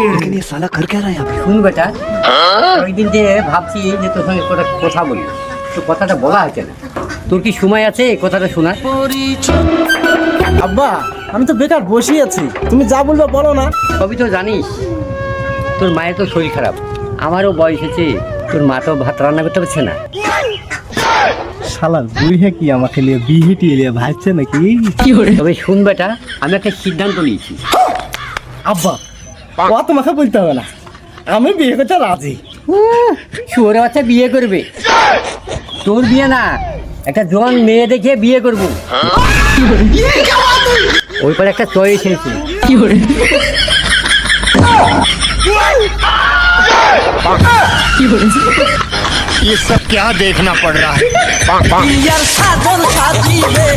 लेकिन ये साला कर क्या रहा है यहाँ पे? শুন বেটা, ওই দিন যে ভাবছি যে তোর সঙ্গে কথা বলি, তো কথাটা বলা হচ্ছে না। তোর কি সময় আছে এই কথাটা শোনার? আব্বা, আমি তো বেকার বসেই আছি, তুমি যা বলবে বলো না। সবই তো জানিস, তোর মায়ের তো শরীর খারাপ, আমারও বয়স হয়েছে, তোর মা তো ভাত রান্না করতে পারছে না। শালার বুড়িয়া কি আমাকে নিয়ে বিয়ে টিয়ে ভাবছে নাকি? তবে শুন বেটা, আমি একটা সিদ্ধান্ত নিয়েছি। আব্বা, ও তোমাকে বলতে হবে না, আমি বিয়ে করতে রাজি। শুয়োরে বাচ্চা বিয়ে করবে? তোর বিয়ে না, একটা জোয়ান মেয়ে দেখে বিয়ে করবো। ওই পরে একটা চয়েস হয়েছে। ये सब क्या देखना पड़ रहा है? यार साधन साथी रे